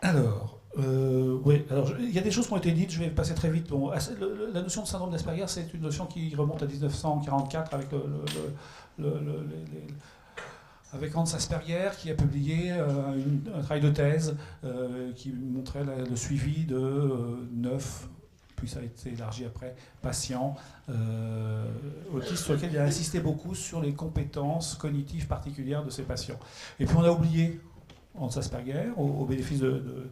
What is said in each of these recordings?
Alors, oui, alors il y a des choses qui ont été dites, je vais passer très vite. Bon, la notion de syndrome d'Asperger, c'est une notion qui remonte à 1944 avec avec Hans Asperger qui a publié un travail de thèse qui montrait le suivi de 9, puis ça a été élargi après, patients autistes sur lesquels il a insisté beaucoup sur les compétences cognitives particulières de ces patients. Et puis on a oublié Hans Asperger au bénéfice de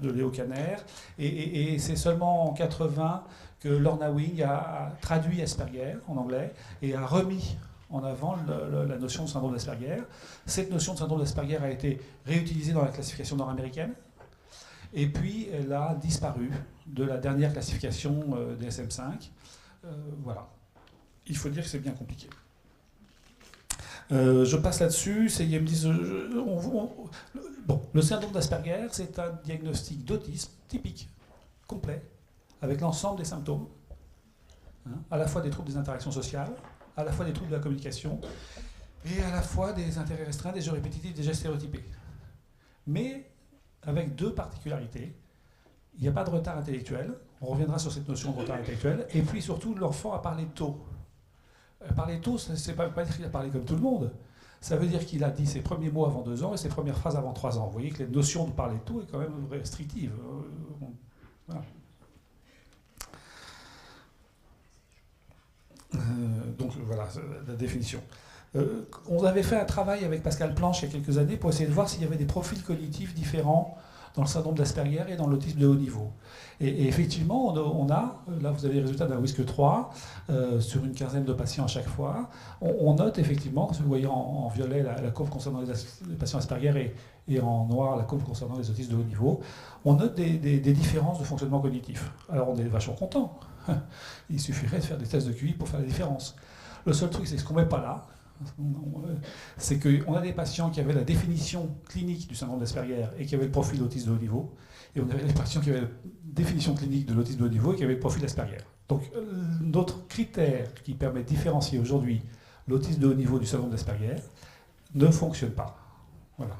Léo Kanner, et c'est seulement en 80 que Lorna Wing a traduit Asperger en anglais et a remis en avant la notion de syndrome d'Asperger. Cette notion de syndrome d'Asperger a été réutilisée dans la classification nord-américaine, et puis elle a disparu de la dernière classification DSM-5. Voilà. Il faut dire que c'est bien compliqué. Je passe là-dessus. Ils me disent, bon, le syndrome d'Asperger, c'est un diagnostic d'autisme typique, complet, avec l'ensemble des symptômes, hein, à la fois des troubles des interactions sociales, à la fois des troubles de la communication, et à la fois des intérêts restreints, des jeux répétitifs, des gestes stéréotypés. Mais avec deux particularités. Il n'y a pas de retard intellectuel. On reviendra sur cette notion de retard intellectuel. Et puis surtout, l'enfant a parlé tôt. Parler tôt, ça ne veut pas dire qu'il a parlé comme tout le monde. Ça veut dire qu'il a dit ses premiers mots avant 2 ans et ses premières phrases avant 3 ans. Vous voyez que la notion de parler tôt est quand même restrictive. Voilà. Donc voilà la définition. On avait fait un travail avec Pascal Planche il y a quelques années pour essayer de voir s'il y avait des profils cognitifs différents dans le syndrome d'Asperger et dans l'autisme de haut niveau. Et effectivement, on a, là vous avez les résultats d'un WISC-3, sur une quinzaine de patients à chaque fois. On note effectivement, vous voyez en violet la courbe concernant les patients Asperger et en noir la courbe concernant les autistes de haut niveau, on note des différences de fonctionnement cognitif. Alors on est vachement content. Il suffirait de faire des tests de QI pour faire la différence. Le seul truc, c'est ce qu'on ne met pas là, c'est qu'on a des patients qui avaient la définition clinique du syndrome d'Asperger et qui avaient le profil autiste de haut niveau, et on avait des patients qui avaient la définition clinique de l'autisme de haut niveau et qui avaient le profil Asperger. Donc notre critère qui permet de différencier aujourd'hui l'autisme de haut niveau du syndrome d'Asperger ne fonctionne pas. Voilà.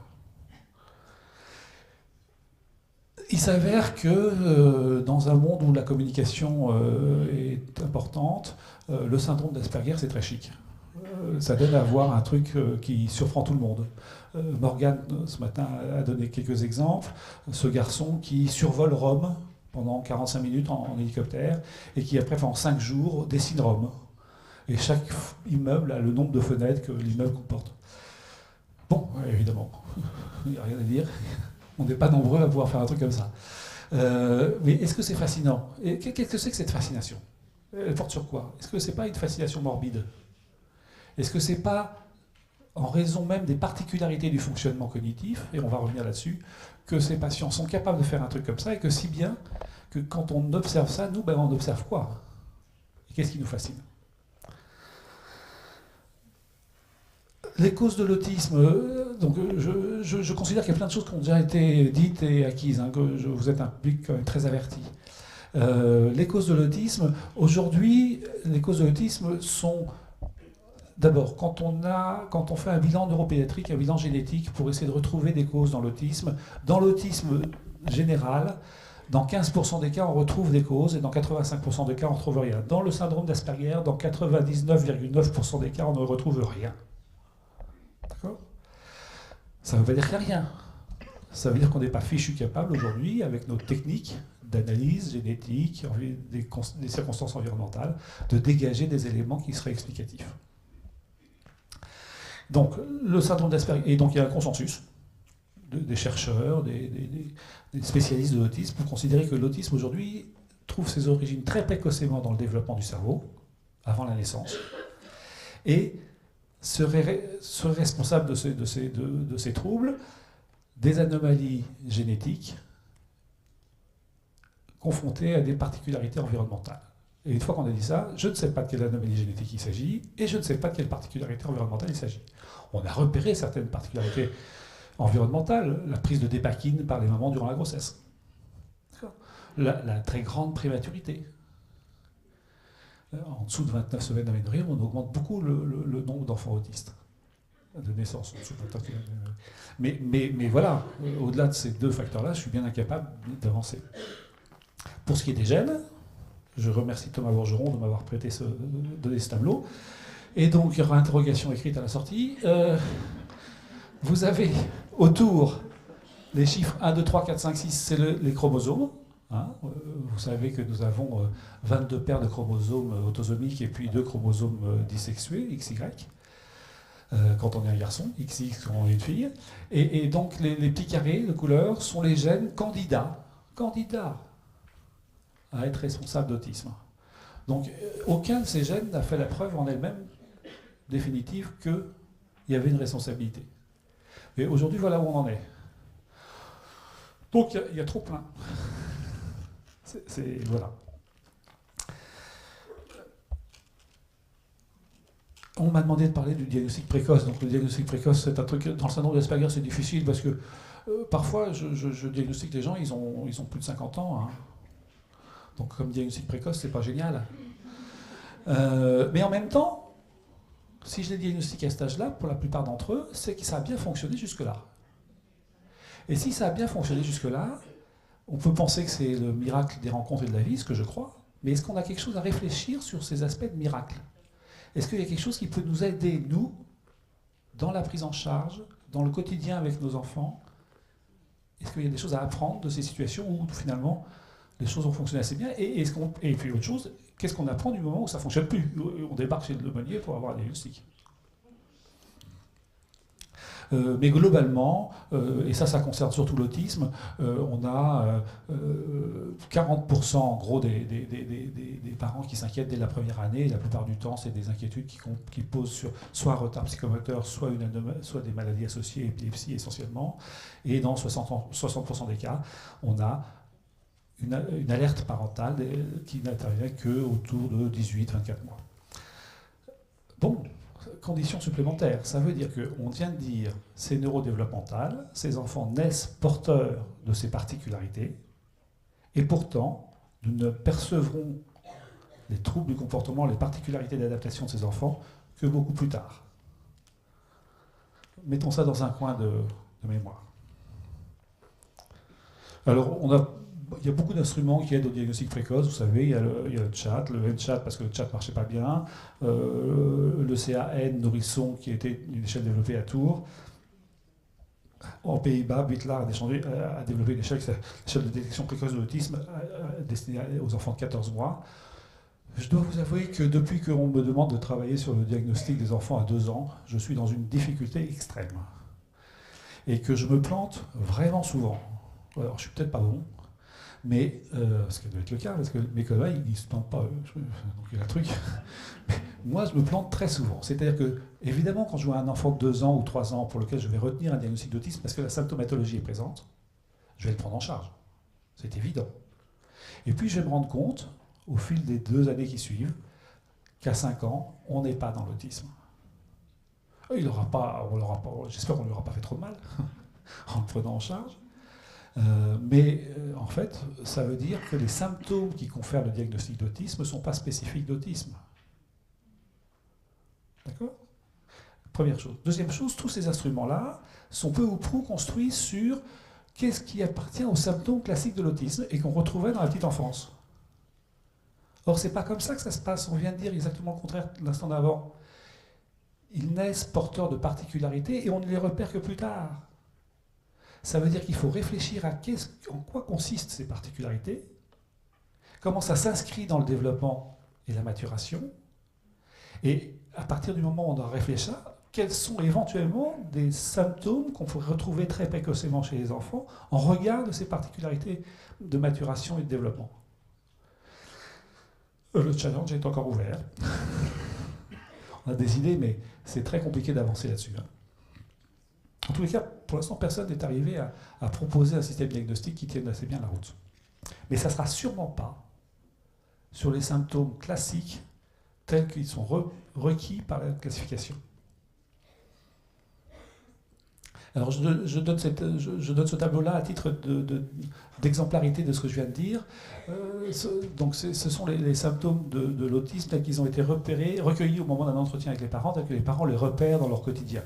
Il s'avère que dans un monde où la communication est importante, le syndrome d'Asperger, c'est très chic. Ça donne à voir un truc qui surprend tout le monde. Morgane, ce matin, a donné quelques exemples. Ce garçon qui survole Rome pendant 45 minutes en hélicoptère et qui, après, pendant 5 jours, dessine Rome. Et chaque immeuble a le nombre de fenêtres que l'immeuble comporte. Bon, évidemment, il n'y a rien à dire. On n'est pas nombreux à pouvoir faire un truc comme ça. Mais est-ce que c'est fascinant? Et qu'est-ce que c'est que cette fascination? Elle porte sur quoi? Est-ce que ce n'est pas une fascination morbide? Est-ce que ce n'est pas, en raison même des particularités du fonctionnement cognitif, et on va revenir là-dessus, que ces patients sont capables de faire un truc comme ça, et que si bien que quand on observe ça, nous, on observe quoi? Et qu'est-ce qui nous fascine? Les causes de l'autisme, donc je considère qu'il y a plein de choses qui ont déjà été dites et acquises, hein, que vous êtes un public quand même très averti. Les causes de l'autisme, aujourd'hui, les causes de l'autisme sont... D'abord, quand on fait un bilan neuropédiatrique, un bilan génétique pour essayer de retrouver des causes dans l'autisme général, dans 15% des cas, on retrouve des causes et dans 85% des cas, on ne retrouve rien. Dans le syndrome d'Asperger, dans 99,9% des cas, on ne retrouve rien. D'accord ? Ça ne veut pas dire qu'il n'y a rien. Ça veut dire qu'on n'est pas fichu capable aujourd'hui, avec nos techniques d'analyse génétique, des circonstances environnementales, de dégager des éléments qui seraient explicatifs. Donc, le syndrome d'Asperger, et donc il y a un consensus des chercheurs, des spécialistes de l'autisme, pour considérer que l'autisme aujourd'hui trouve ses origines très précocement dans le développement du cerveau, avant la naissance, et serait responsable de ces troubles des anomalies génétiques confrontées à des particularités environnementales. Et une fois qu'on a dit ça, je ne sais pas de quelle anomalie génétique il s'agit, et je ne sais pas de quelle particularité environnementale il s'agit. On a repéré certaines particularités environnementales, la prise de dépakine par les mamans durant la grossesse, la très grande prématurité. En dessous de 29 semaines d'aménorrhée, on augmente beaucoup le nombre d'enfants autistes. de naissance. Mais voilà, au-delà de ces deux facteurs-là, je suis bien incapable d'avancer. Pour ce qui est des gènes, je remercie Thomas Bourgeron de m'avoir donné ce tableau. Et donc, il y aura interrogation écrite à la sortie. Vous avez autour les chiffres 1, 2, 3, 4, 5, 6, c'est les chromosomes. Hein. Vous savez que nous avons 22 paires de chromosomes autosomiques et puis 2 chromosomes dissexués, XY, quand on est un garçon, XX quand on est une fille. Et donc, les petits carrés de couleur sont les gènes candidats à être responsables d'autisme. Donc, aucun de ces gènes n'a fait la preuve en elle-même définitive qu'il y avait une responsabilité. Et aujourd'hui, voilà où on en est. Donc, il y a trop plein. Voilà. On m'a demandé de parler du diagnostic précoce. Donc, le diagnostic précoce, c'est un truc. Dans le syndrome d'Asperger, c'est difficile parce que parfois, je diagnostique les gens, ils ont plus de 50 ans. Hein. Donc, comme diagnostic précoce, c'est pas génial. Mais en même temps, si je les diagnostique à cet âge-là, pour la plupart d'entre eux, c'est que ça a bien fonctionné jusque-là. Et si ça a bien fonctionné jusque-là, on peut penser que c'est le miracle des rencontres et de la vie, ce que je crois, mais est-ce qu'on a quelque chose à réfléchir sur ces aspects de miracle? Est-ce qu'il y a quelque chose qui peut nous aider, nous, dans la prise en charge, dans le quotidien avec nos enfants? Est-ce qu'il y a des choses à apprendre de ces situations où, finalement, les choses ont fonctionné assez bien? Et puis, autre chose, qu'est-ce qu'on apprend du moment où ça ne fonctionne plus? On débarque chez le meunier pour avoir un diagnostic. Mais globalement, et ça concerne surtout l'autisme, on a 40% en gros des parents qui s'inquiètent dès la première année, et la plupart du temps, c'est des inquiétudes qui posent sur soit un retard psychomoteur, soit des maladies associées, épilepsie essentiellement, et dans 60% des cas, on a une alerte parentale qui n'intervient qu'autour de 18-24 mois. Bon. Conditions supplémentaires, ça veut dire qu'on vient de dire c'est neurodéveloppemental, ces enfants naissent porteurs de ces particularités, et pourtant, nous ne percevrons les troubles du comportement, les particularités d'adaptation de ces enfants que beaucoup plus tard. Mettons ça dans un coin de mémoire. Alors, il y a beaucoup d'instruments qui aident au diagnostic précoce, vous savez, il y a le chat, le M-chat parce que le chat ne marchait pas bien, le CAN Nourrisson qui était une échelle développée à Tours. En Pays-Bas, Bittlar a développé une échelle de détection précoce de l'autisme destinée aux enfants de 14 mois. Je dois vous avouer que depuis qu'on me demande de travailler sur le diagnostic des enfants à 2 ans, je suis dans une difficulté extrême. Et que je me plante vraiment souvent. Alors, je suis peut-être pas bon, mais, ce qui doit être le cas, parce que mes collègues, ils ne se plantent pas, donc il y a un truc. Mais moi, je me plante très souvent. C'est-à-dire que, évidemment, quand je vois un enfant de 2 ans ou 3 ans pour lequel je vais retenir un diagnostic d'autisme parce que la symptomatologie est présente, je vais le prendre en charge. C'est évident. Et puis, je vais me rendre compte, au fil des 2 années qui suivent, qu'à 5 ans, on n'est pas dans l'autisme. J'espère qu'on ne lui aura pas fait trop de mal en le prenant en charge. Mais en fait, ça veut dire que les symptômes qui confèrent le diagnostic d'autisme ne sont pas spécifiques d'autisme. D'accord? Première chose. Deuxième chose, tous ces instruments-là sont peu ou prou construits sur qu'est-ce qui appartient aux symptômes classiques de l'autisme et qu'on retrouvait dans la petite enfance. Or, c'est pas comme ça que ça se passe. On vient de dire exactement le contraire l'instant d'avant. Ils naissent porteurs de particularités et on ne les repère que plus tard. Ça veut dire qu'il faut réfléchir à en quoi consistent ces particularités, comment ça s'inscrit dans le développement et la maturation, et à partir du moment où on a réfléchi, quels sont éventuellement des symptômes qu'on pourrait retrouver très précocement chez les enfants en regard de ces particularités de maturation et de développement. Le challenge est encore ouvert. On a des idées, mais c'est très compliqué d'avancer là-dessus. En tous les cas, pour l'instant, personne n'est arrivé à proposer un système diagnostique qui tienne assez bien la route. Mais ça ne sera sûrement pas sur les symptômes classiques tels qu'ils sont requis par la classification. Alors je donne ce tableau-là à titre d'exemplarité de ce que je viens de dire. Donc ce sont les symptômes de l'autisme tels qu'ils ont été recueillis au moment d'un entretien avec les parents, tels que les parents les repèrent dans leur quotidien.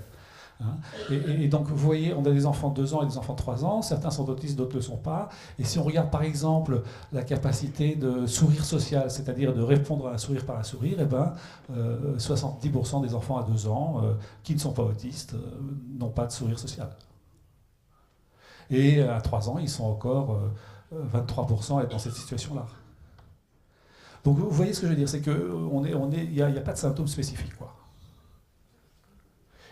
Hein. Et donc, vous voyez, on a des enfants de 2 ans et des enfants de 3 ans, certains sont autistes, d'autres ne le sont pas. Et si on regarde par exemple la capacité de sourire social, c'est-à-dire de répondre à un sourire par un sourire, eh ben, 70% des enfants à 2 ans qui ne sont pas autistes n'ont pas de sourire social. Et à 3 ans, ils sont encore 23% à être dans cette situation-là. Donc vous voyez ce que je veux dire, c'est qu'il n'y a pas de symptômes spécifiques, quoi.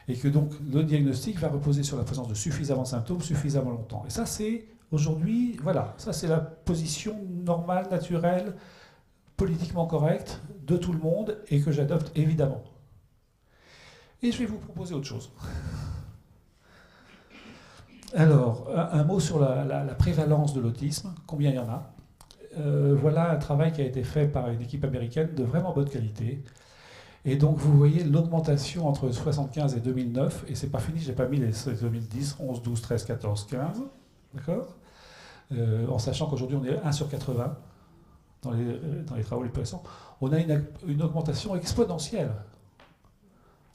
Et que donc le diagnostic va reposer sur la présence de suffisamment de symptômes suffisamment longtemps. Et ça, c'est aujourd'hui, voilà, ça c'est la position normale, naturelle, politiquement correcte de tout le monde et que j'adopte évidemment. Et je vais vous proposer autre chose. Alors, un mot sur la prévalence de l'autisme, combien il y en a. Voilà un travail qui a été fait par une équipe américaine de vraiment bonne qualité. Et donc vous voyez l'augmentation entre 1975 et 2009, et c'est pas fini, j'ai pas mis les 2010, 11, 12, 13, 14, 15, d'accord, en sachant qu'aujourd'hui on est 1 sur 80 dans les travaux les plus récents. On a une augmentation exponentielle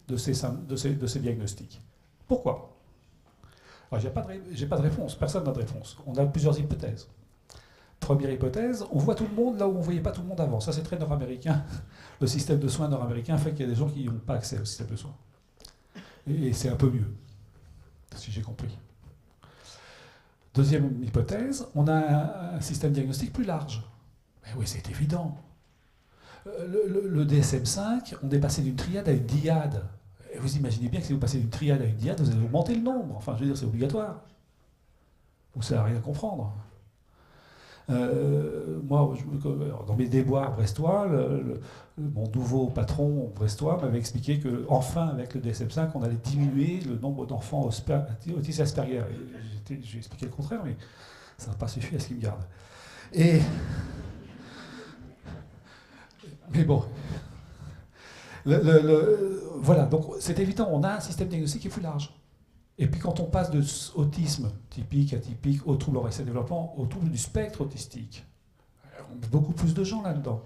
de ces diagnostics. Pourquoi? Alors, j'ai pas de réponse, personne n'a de réponse. On a plusieurs hypothèses. Première hypothèse, on voit tout le monde là où on ne voyait pas tout le monde avant. Ça, c'est très nord-américain. Le système de soins nord-américain fait qu'il y a des gens qui n'ont pas accès au système de soins. Et c'est un peu mieux, si j'ai compris. Deuxième hypothèse, on a un système diagnostique plus large. Mais oui, c'est évident. Le DSM-5, on est passé d'une triade à une diade. Et vous imaginez bien que si vous passez d'une triade à une diade, vous allez augmenter le nombre. Enfin, je veux dire, c'est obligatoire. Vous ne savez rien comprendre. Moi, dans mes déboires brestois, mon nouveau patron brestois m'avait expliqué qu'enfin, avec le DSM-5, on allait diminuer le nombre d'enfants autistes Asperger. J'ai expliqué le contraire, mais ça n'a pas suffi à ce qu'il me garde. Mais bon. Voilà, donc c'est évident, on a un système diagnostique qui est plus large. Et puis quand on passe de autisme typique, atypique, au trouble anxieux développement, au trouble du spectre autistique, on a beaucoup plus de gens là-dedans.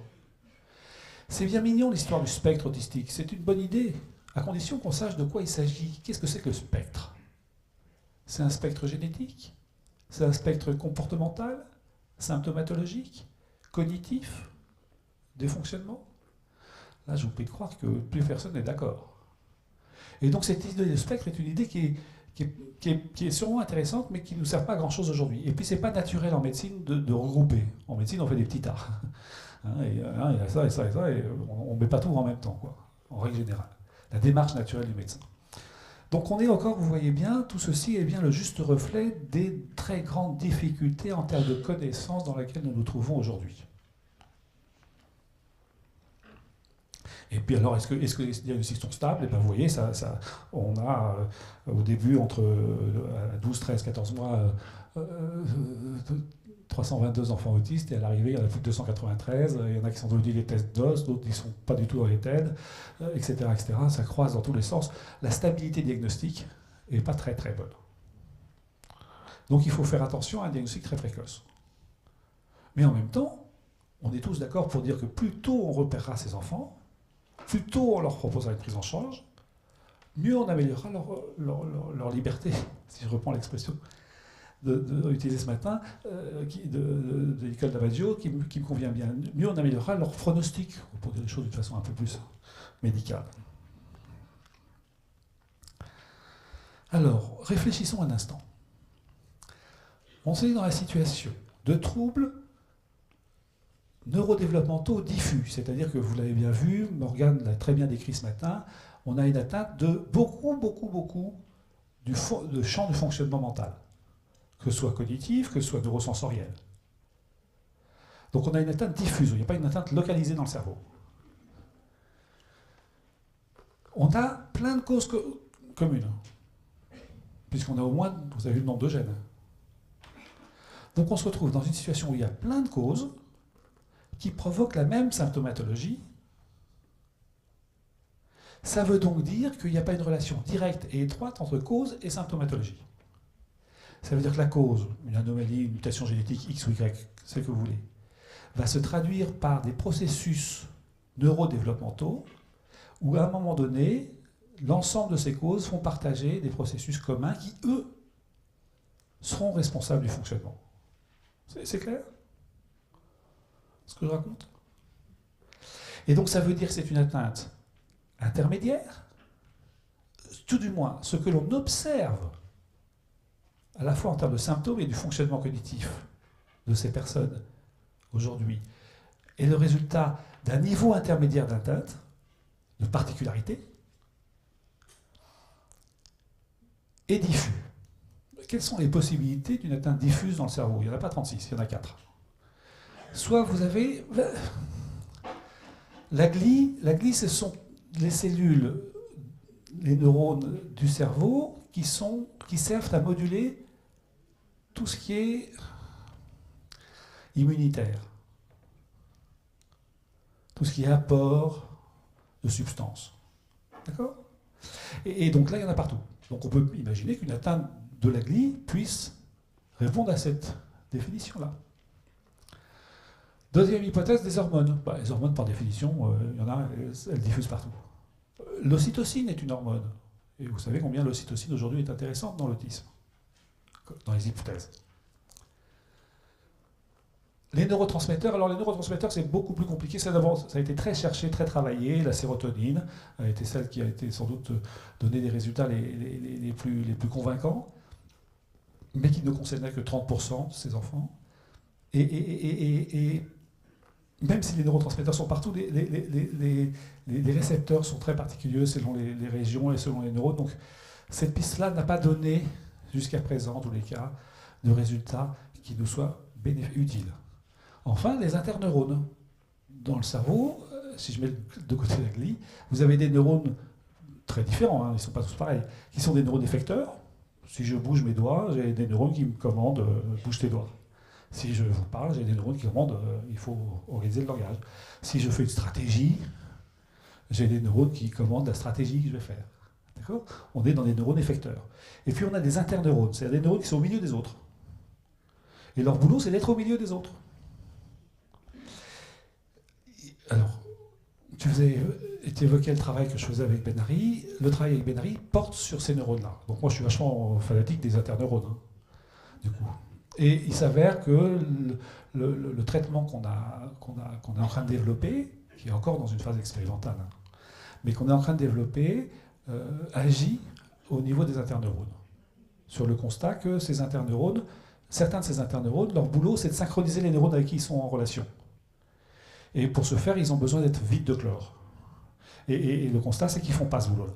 C'est bien mignon l'histoire du spectre autistique, c'est une bonne idée, à condition qu'on sache de quoi il s'agit. Qu'est-ce que c'est que le spectre? C'est un spectre génétique? C'est un spectre comportemental? Symptomatologique? Cognitif? Des fonctionnements? Là, je vous prie de croire que plus personne n'est d'accord. Et donc cette idée de spectre est une idée qui est sûrement intéressante, mais qui ne nous sert pas à grand-chose aujourd'hui. Et puis c'est pas naturel en médecine de regrouper. En médecine, on fait des petits tas. Il y a ça et ça et ça, et on ne met pas tout en même temps, quoi, en règle générale. La démarche naturelle du médecin. Donc on est encore, vous voyez bien, tout ceci est bien le juste reflet des très grandes difficultés en termes de connaissances dans lesquelles nous nous trouvons aujourd'hui. Et puis alors, est-ce que les diagnostics sont stables? Et bien vous voyez, on a au début, entre 12, 13, 14 mois, 322 enfants autistes, et à l'arrivée, il y en a plus de 293. Il y en a qui sont devenus des tests d'os, d'autres qui ne sont pas du tout dans les TED, etc., etc. Ça croise dans tous les sens. La stabilité diagnostique n'est pas très très bonne. Donc il faut faire attention à un diagnostic très précoce. Mais en même temps, on est tous d'accord pour dire que plus tôt on repérera ces enfants, plus tôt on leur proposera une prise en charge, mieux on améliorera leur liberté, si je reprends l'expression utilisée ce matin de l'école d'Avaggio, qui me convient bien. Mieux on améliorera leur pronostic, pour dire les choses de façon un peu plus médicale. Alors, réfléchissons un instant. On est dans la situation de troubles neurodéveloppementaux diffus, c'est-à-dire que vous l'avez bien vu, Morgane l'a très bien décrit ce matin, on a une atteinte de beaucoup de champ de fonctionnement mental, que ce soit cognitif, que ce soit neurosensoriel. Donc on a une atteinte diffuse, il n'y a pas une atteinte localisée dans le cerveau. On a plein de causes communes, puisqu'on a au moins, vous avez vu le nombre de gènes. Donc on se retrouve dans une situation où il y a plein de causes qui provoquent la même symptomatologie. Ça veut donc dire qu'il n'y a pas une relation directe et étroite entre cause et symptomatologie. Ça veut dire que la cause, une anomalie, une mutation génétique X ou Y, c'est ce que vous voulez, va se traduire par des processus neurodéveloppementaux où à un moment donné, l'ensemble de ces causes font partager des processus communs qui, eux, seront responsables du fonctionnement. C'est clair ce que je raconte? Et donc ça veut dire que c'est une atteinte intermédiaire, tout du moins ce que l'on observe, à la fois en termes de symptômes et du fonctionnement cognitif de ces personnes aujourd'hui, est le résultat d'un niveau intermédiaire d'atteinte, de particularité, et diffus. Quelles sont les possibilités d'une atteinte diffuse dans le cerveau? Il n'y en a pas 36, il y en a 4. Soit vous avez la glie, ce sont les cellules, les neurones du cerveau qui servent à moduler tout ce qui est immunitaire, tout ce qui est apport de substances. D'accord? Et donc là, il y en a partout. Donc on peut imaginer qu'une atteinte de la glie puisse répondre à cette définition-là. Deuxième hypothèse, des hormones. Les hormones, par définition, il y en a, elles diffusent partout. L'ocytocine est une hormone. Et vous savez combien l'ocytocine aujourd'hui est intéressante dans l'autisme, dans les hypothèses. Les neurotransmetteurs, alors les neurotransmetteurs c'est beaucoup plus compliqué, ça a été très cherché, très travaillé, la sérotonine a été celle qui a été sans doute donné des résultats les plus convaincants, mais qui ne concernait que 30% de ces enfants. Et même si les neurotransmetteurs sont partout, les récepteurs sont très particuliers selon les régions et selon les neurones, donc cette piste-là n'a pas donné, jusqu'à présent en tous les cas, de résultats qui nous soient utiles. Enfin, les interneurones. Dans le cerveau, si je mets de côté la glie, vous avez des neurones très différents, hein, ils ne sont pas tous pareils, qui sont des neurones effecteurs. Si je bouge mes doigts, j'ai des neurones qui me commandent bouge tes doigts. Si je vous parle, j'ai des neurones qui commandent il faut organiser le langage. Si je fais une stratégie, j'ai des neurones qui commandent la stratégie que je vais faire. D'accord? On est dans des neurones effecteurs. Et puis on a des interneurones, c'est-à-dire des neurones qui sont au milieu des autres. Et leur boulot, c'est d'être au milieu des autres. Alors, tu évoquais le travail que je faisais avec Ben-Ari. Le travail avec Ben-Ari porte sur ces neurones-là. Donc moi, je suis vachement fanatique des interneurones, hein, du coup. Et il s'avère que le traitement qu'on est en train de développer, qui est encore dans une phase expérimentale, hein, mais qu'on est en train de développer, agit au niveau des interneurones. Sur le constat que ces interneurones, certains de ces interneurones, leur boulot, c'est de synchroniser les neurones avec qui ils sont en relation. Et pour ce faire, ils ont besoin d'être vides de chlore. Et le constat, c'est qu'ils ne font pas ce boulot-là.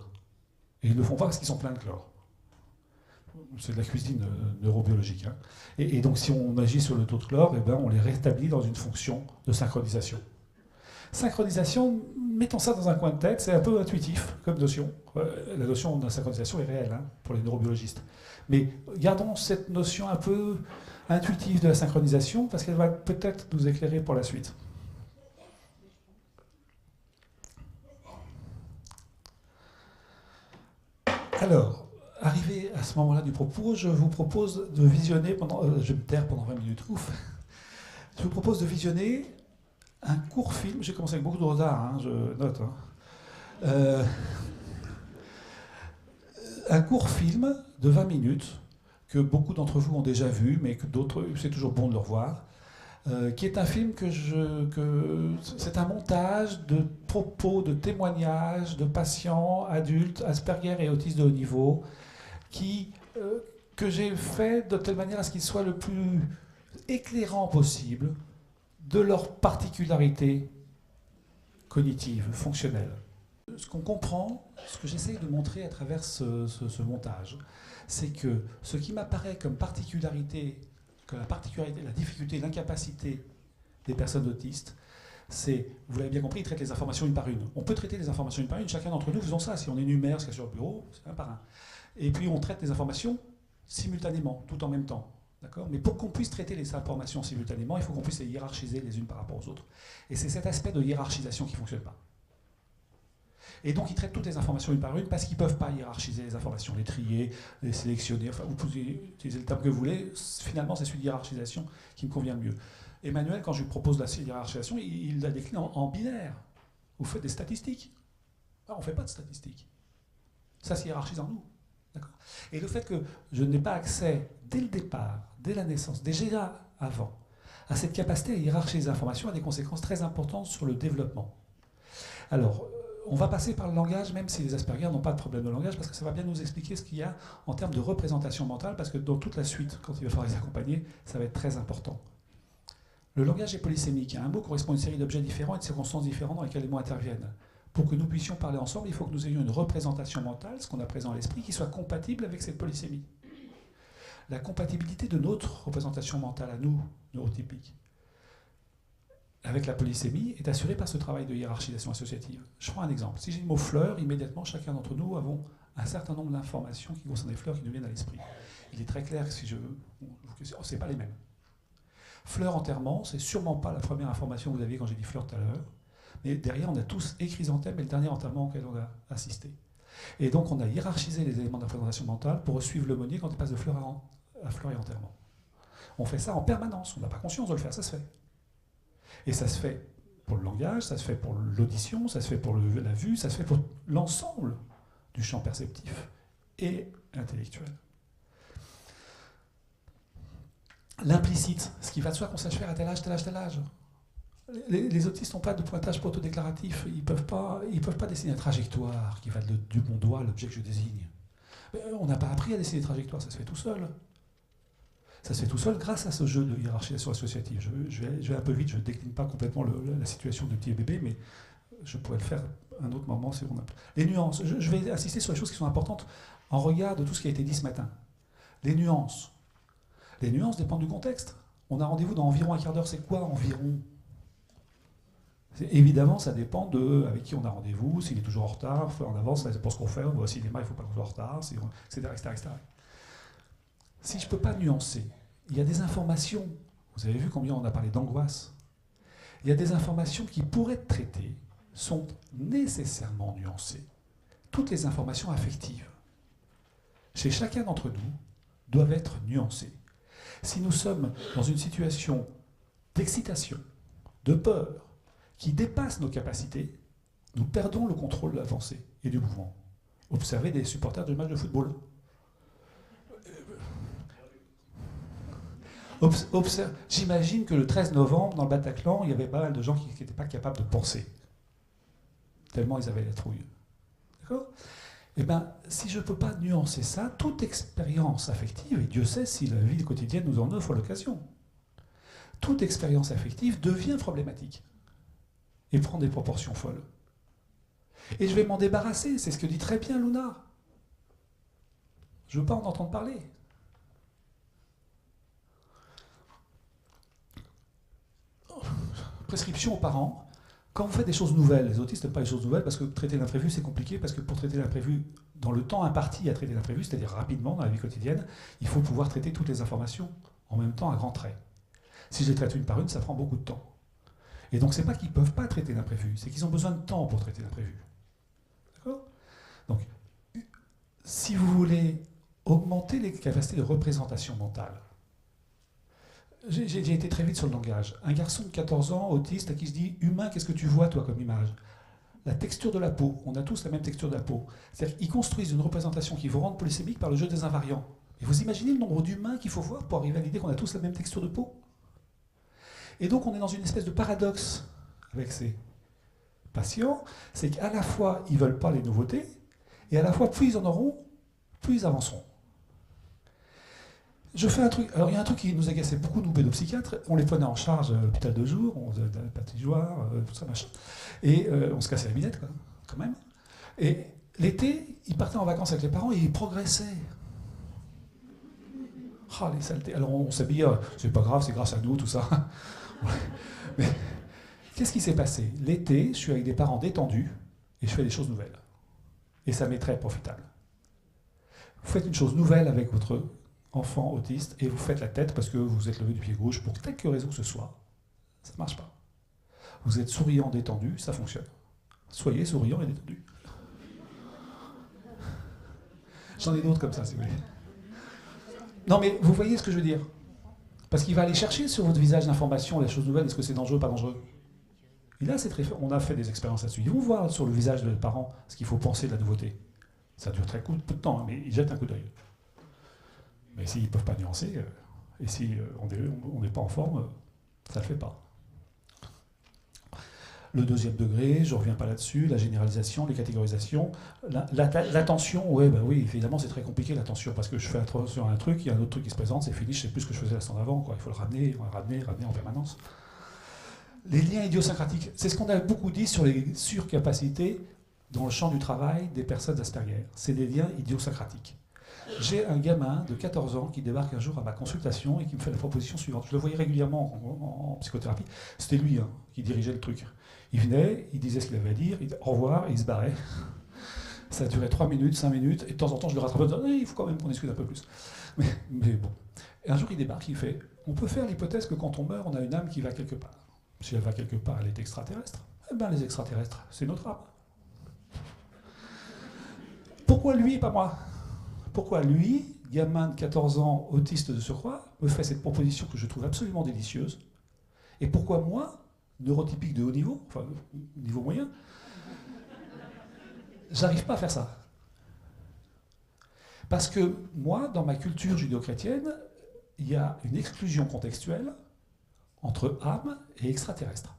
Et ils ne le font pas parce qu'ils sont pleins de chlore. C'est de la cuisine neurobiologique. Hein. Et donc, si on agit sur le taux de chlore, eh ben, on les rétablit dans une fonction de synchronisation. Synchronisation, mettons ça dans un coin de tête, c'est un peu intuitif comme notion. La notion de synchronisation est réelle, hein, pour les neurobiologistes. Mais gardons cette notion un peu intuitive de la synchronisation, parce qu'elle va peut-être nous éclairer pour la suite. Alors, arrivé à ce moment-là du propos, je vous propose de visionner je vais me taire pendant 20 minutes, ouf. Je vous propose de visionner un court film. J'ai commencé avec beaucoup de retard, hein, je note. Hein. Un court film de 20 minutes que beaucoup d'entre vous ont déjà vu, mais que d'autres, c'est toujours bon de le revoir. Qui est un film c'est un montage de propos, de témoignages de patients, adultes, Asperger et autistes de haut niveau, que j'ai fait de telle manière à ce qu'il soit le plus éclairant possible de leurs particularités cognitives, fonctionnelles. Ce qu'on comprend, ce que j'essaie de montrer à travers ce montage, c'est que ce qui m'apparaît comme particularité, la difficulté, l'incapacité des personnes autistes, c'est, vous l'avez bien compris, ils traitent les informations une par une. On peut traiter les informations une par une, chacun d'entre nous faisons ça. Si on énumère ce qu'il y a sur le bureau, c'est un par un. Et puis on traite les informations simultanément, tout en même temps. D'accord ? Mais pour qu'on puisse traiter les informations simultanément, il faut qu'on puisse les hiérarchiser les unes par rapport aux autres. Et c'est cet aspect de hiérarchisation qui ne fonctionne pas. Et donc ils traitent toutes les informations une par une parce qu'ils ne peuvent pas hiérarchiser les informations, les trier, les sélectionner, enfin vous pouvez utiliser le terme que vous voulez, finalement c'est celui de hiérarchisation qui me convient le mieux. Emmanuel, quand je lui propose la hiérarchisation, il la décline en binaire. Vous faites des statistiques. Ah, on ne fait pas de statistiques. Ça se hiérarchise en nous. Et le fait que je n'ai pas accès dès le départ, dès la naissance, déjà avant, à cette capacité à hiérarchiser les informations a des conséquences très importantes sur le développement. Alors, on va passer par le langage, même si les Asperger n'ont pas de problème de langage, parce que ça va bien nous expliquer ce qu'il y a en termes de représentation mentale, parce que dans toute la suite, quand il va falloir les accompagner, ça va être très important. Le langage est polysémique. Un mot correspond à une série d'objets différents et de circonstances différentes dans lesquelles les mots interviennent. Pour que nous puissions parler ensemble, il faut que nous ayons une représentation mentale, ce qu'on a présent à l'esprit, qui soit compatible avec cette polysémie. La compatibilité de notre représentation mentale à nous, neurotypiques, avec la polysémie, est assurée par ce travail de hiérarchisation associative. Je prends un exemple. Si j'ai le mot fleur, immédiatement, chacun d'entre nous avons un certain nombre d'informations qui concernent les fleurs qui nous viennent à l'esprit. Il est très clair que si je veux, c'est pas les mêmes. Fleur enterrement, c'est sûrement pas la première information que vous aviez quand j'ai dit fleur tout à l'heure. Mais derrière, on a tous et chrysanthème et le dernier enterrement auquel on a assisté. Et donc, on a hiérarchisé les éléments de la représentation mentale pour suivre le meunier quand il passe de fleur à fleur et enterrement. On fait ça en permanence. On n'a pas conscience de le faire, ça se fait. Et ça se fait pour le langage, ça se fait pour l'audition, ça se fait pour la vue, ça se fait pour l'ensemble du champ perceptif et intellectuel. L'implicite, ce qui va de soi qu'on sache faire à tel âge, tel âge, tel âge. Les autistes n'ont pas de pointage proto-déclaratif. Ils peuvent pas dessiner une trajectoire qui va du bon doigt à l'objet que je désigne. On n'a pas appris à dessiner des trajectoires, ça se fait tout seul. Ça se fait tout seul grâce à ce jeu de hiérarchisation associative. Je vais un peu vite, je ne décline pas complètement la situation de petit bébé, mais je pourrais le faire un autre moment. Les nuances, je vais insister sur les choses qui sont importantes en regard de tout ce qui a été dit ce matin. Les nuances. Les nuances dépendent du contexte. On a rendez-vous dans environ un quart d'heure, c'est quoi environ ? Évidemment, ça dépend de avec qui on a rendez-vous, s'il est toujours en retard, en avance, c'est pour ce qu'on fait, on va au cinéma, il ne faut pas qu'on soit en retard, etc., etc. Si je ne peux pas nuancer, il y a des informations, vous avez vu combien on a parlé d'angoisse, il y a des informations qui, pour être traitées, sont nécessairement nuancées. Toutes les informations affectives, chez chacun d'entre nous, doivent être nuancées. Si nous sommes dans une situation d'excitation, de peur, qui dépasse nos capacités, nous perdons le contrôle de l'avancée et du mouvement. Observez des supporters de matchs de football. J'imagine que le 13 novembre, dans le Bataclan, il y avait pas mal de gens qui n'étaient pas capables de penser. Tellement ils avaient la trouille. D'accord ? Eh bien, si je ne peux pas nuancer ça, toute expérience affective, et Dieu sait si la vie quotidienne nous en offre l'occasion, toute expérience affective devient problématique et prend des proportions folles. Et je vais m'en débarrasser, c'est ce que dit très bien Luna. Je ne veux pas en entendre parler. Prescription aux parents. Quand vous faites des choses nouvelles, les autistes n'aiment pas les choses nouvelles parce que traiter l'imprévu, c'est compliqué, parce que pour traiter l'imprévu, dans le temps imparti à traiter l'imprévu, c'est-à-dire rapidement dans la vie quotidienne, il faut pouvoir traiter toutes les informations en même temps à grands traits. Si je les traite une par une, ça prend beaucoup de temps. Et donc, ce n'est pas qu'ils ne peuvent pas traiter l'imprévu, c'est qu'ils ont besoin de temps pour traiter l'imprévu. D'accord ? Donc, si vous voulez augmenter les capacités de représentation mentale, j'ai été très vite sur le langage. Un garçon de 14 ans, autiste, à qui je dis « Humain, qu'est-ce que tu vois, toi, comme image ?» La texture de la peau. On a tous la même texture de la peau. C'est-à-dire qu'ils construisent une représentation qui vous rend polysémique par le jeu des invariants. Et vous imaginez le nombre d'humains qu'il faut voir pour arriver à l'idée qu'on a tous la même texture de peau ? Et donc, on est dans une espèce de paradoxe avec ces patients. C'est qu'à la fois, ils ne veulent pas les nouveautés, et à la fois, plus ils en auront, plus ils avanceront. Je fais un truc. Alors, il y a un truc qui nous agaçait beaucoup, nous, pédopsychiatres. On les prenait en charge à l'hôpital de jour, on faisait de la patinoire, tout ça, machin. Et on se cassait la minette, quoi, quand même. Et l'été, ils partaient en vacances avec les parents et ils progressaient. Ah, les saletés. Alors, on s'habillait, c'est pas grave, c'est grâce à nous, tout ça. Mais qu'est-ce qui s'est passé ? L'été, je suis avec des parents détendus et je fais des choses nouvelles. Et ça m'est très profitable. Vous faites une chose nouvelle avec votre enfant autiste, et vous faites la tête parce que vous êtes levé du pied gauche pour quelque raison que ce soit, ça ne marche pas. Vous êtes souriant, détendu, ça fonctionne. Soyez souriant et détendu. J'en ai d'autres comme ça, si vous voulez. Non, mais vous voyez ce que je veux dire ? Parce qu'il va aller chercher sur votre visage l'information, les choses nouvelles, est-ce que c'est dangereux ou pas dangereux ? Et là, on a fait des expériences là-dessus. Ils vont voir sur le visage des parents ce qu'il faut penser de la nouveauté. Ça dure très peu de temps, hein, mais ils jettent un coup d'œil. Mais s'ils ne peuvent pas nuancer, et si on n'est pas en forme, ça ne le fait pas. Le deuxième degré, je ne reviens pas là-dessus, la généralisation, les catégorisations. L'attention, ouais, bah oui, évidemment, c'est très compliqué l'attention, parce que je fais attention à un truc, il y a un autre truc qui se présente, c'est fini, je ne sais plus ce que je faisais l'instant d'avant, quoi. Il faut le ramener en permanence. Les liens idiosyncratiques, c'est ce qu'on a beaucoup dit sur les surcapacités dans le champ du travail des personnes Asperger. C'est des liens idiosyncratiques. J'ai un gamin de 14 ans qui débarque un jour à ma consultation et qui me fait la proposition suivante. Je le voyais régulièrement en psychothérapie. C'était lui qui dirigeait le truc. Il venait, il disait ce qu'il avait à dire, il disait au revoir et il se barrait. Ça durait 3 minutes, 5 minutes, et de temps en temps je le rattrapais en disant il faut quand même qu'on discute un peu plus. Mais bon. Et un jour il débarque, il fait on peut faire l'hypothèse que quand on meurt, on a une âme qui va quelque part. Si elle va quelque part, elle est extraterrestre. Eh bien les extraterrestres, c'est notre âme. Pourquoi lui et pas moi? Pourquoi lui, gamin de 14 ans, autiste de surcroît, me fait cette proposition que je trouve absolument délicieuse? Et pourquoi moi, neurotypique de haut niveau, enfin niveau moyen, j'arrive pas à faire ça? Parce que moi, dans ma culture judéo-chrétienne, il y a une exclusion contextuelle entre âme et extraterrestre.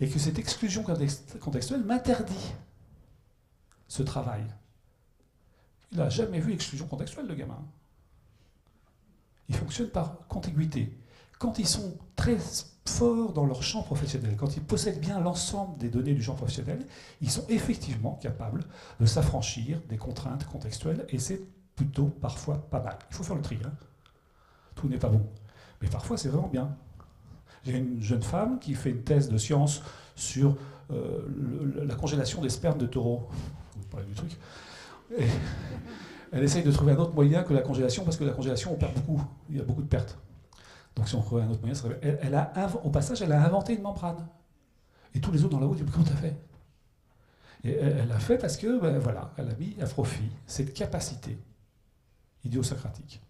Et que cette exclusion contextuelle m'interdit ce travail. Il n'a jamais vu exclusion contextuelle, le gamin. Il fonctionne par contiguïté. Quand ils sont très forts dans leur champ professionnel, quand ils possèdent bien l'ensemble des données du champ professionnel, ils sont effectivement capables de s'affranchir des contraintes contextuelles, et c'est plutôt parfois pas mal. Il faut faire le tri. Hein. Tout n'est pas bon. Mais parfois, c'est vraiment bien. J'ai une jeune femme qui fait une thèse de science sur la congélation des spermes de taureaux. Vous parlez du truc. Et elle essaye de trouver un autre moyen que la congélation, parce que la congélation, on perd beaucoup. Il y a beaucoup de pertes. Donc si on trouvait un autre moyen, au passage, elle a inventé une membrane. Et tous les autres dans la route disent comment t'as fait? Et elle l'a fait parce que, ben, voilà, elle a mis à profit cette capacité idiosyncratique.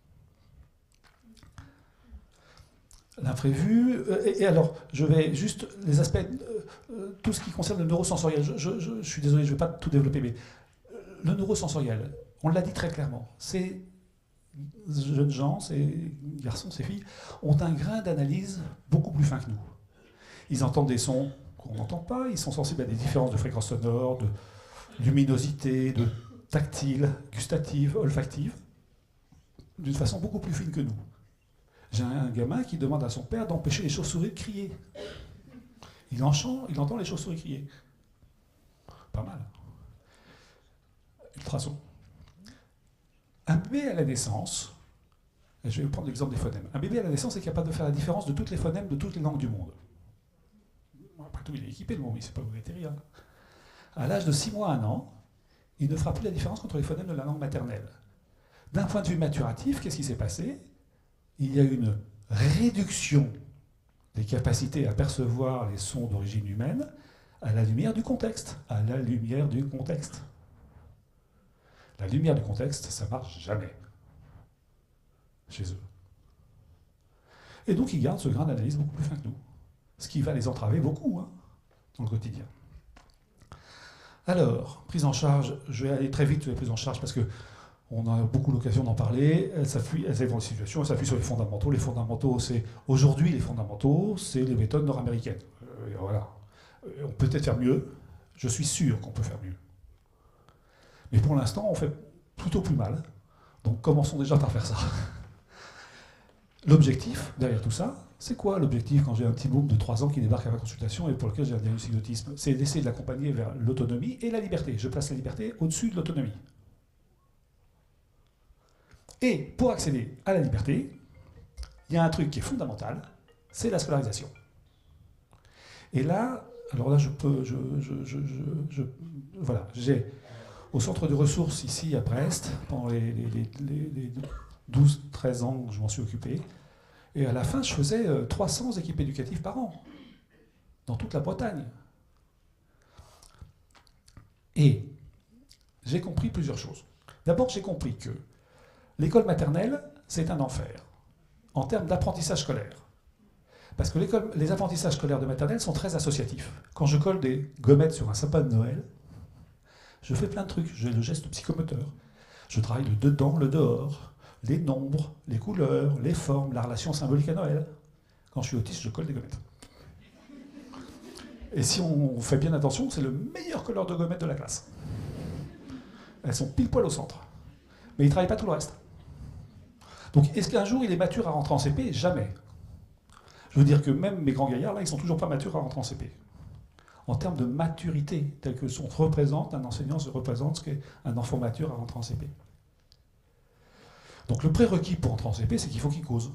L'imprévu. Et alors, je vais juste les aspects, tout ce qui concerne le neurosensoriel. Je suis désolé, je ne vais pas tout développer, mais le neurosensoriel, on l'a dit très clairement, ces jeunes gens, ces garçons, ces filles, ont un grain d'analyse beaucoup plus fin que nous. Ils entendent des sons qu'on n'entend pas, ils sont sensibles à des différences de fréquences sonores, de luminosité, de tactile, gustative, olfactive, d'une façon beaucoup plus fine que nous. J'ai un gamin qui demande à son père d'empêcher les chauves-souris de crier. Il entend les chauves-souris crier. Pas mal. Ultrason. Un bébé à la naissance, et je vais vous prendre l'exemple des phonèmes. Un bébé à la naissance est capable de faire la différence de toutes les phonèmes de toutes les langues du monde. Après tout, il est équipé, le monde, il ne sait pas où il atterrir. À l'âge de 6 mois à 1 an, il ne fera plus la différence entre les phonèmes de la langue maternelle. D'un point de vue maturatif, qu'est-ce qui s'est passé? Il y a une réduction des capacités à percevoir les sons d'origine humaine à la lumière du contexte. À la lumière du contexte. La lumière du contexte, ça ne marche jamais chez eux. Et donc ils gardent ce grain d'analyse beaucoup plus fin que nous. Ce qui va les entraver beaucoup dans le quotidien. Alors, prise en charge, je vais aller très vite sur les prises en charge parce qu'on a beaucoup l'occasion d'en parler. Elle s'appuie dans les situations, elle s'appuie sur les fondamentaux. Les fondamentaux, c'est aujourd'hui les fondamentaux, c'est les méthodes nord-américaines. Voilà. On peut peut-être faire mieux. Je suis sûr qu'on peut faire mieux. Mais pour l'instant, on fait plutôt plus mal. Donc commençons déjà par faire ça. L'objectif, derrière tout ça, c'est quoi l'objectif quand j'ai un petit môme de 3 ans qui débarque à ma consultation et pour lequel j'ai un diagnostic d'autisme? C'est d'essayer de l'accompagner vers l'autonomie et la liberté. Je place la liberté au-dessus de l'autonomie. Et pour accéder à la liberté, il y a un truc qui est fondamental, c'est la scolarisation. Et là, alors là, voilà, j'ai au centre de ressources ici à Brest, pendant les 12-13 ans que je m'en suis occupé, et à la fin, je faisais 300 équipes éducatives par an, dans toute la Bretagne. Et j'ai compris plusieurs choses. D'abord, j'ai compris que l'école maternelle, c'est un enfer, en termes d'apprentissage scolaire. Parce que les apprentissages scolaires de maternelle sont très associatifs. Quand je colle des gommettes sur un sapin de Noël, Je fais plein de trucs. J'ai le geste psychomoteur. Je travaille le dedans, le dehors, les nombres, les couleurs, les formes, la relation symbolique à Noël. Quand je suis autiste, je colle des gommettes. Et si on fait bien attention, c'est le meilleur colleur de gommettes de la classe. Elles sont pile poil au centre. Mais il ne travaille pas tout le reste. Donc, est-ce qu'un jour il est mature à rentrer en CP? Jamais. Je veux dire que même mes grands gaillards, là, ils sont toujours pas matures à rentrer en CP. En termes de maturité, tel que son représente, un enseignant se représente ce qu'est un enfant mature à rentrer en CP. Donc le prérequis pour entrer en CP, c'est qu'il faut qu'il cause.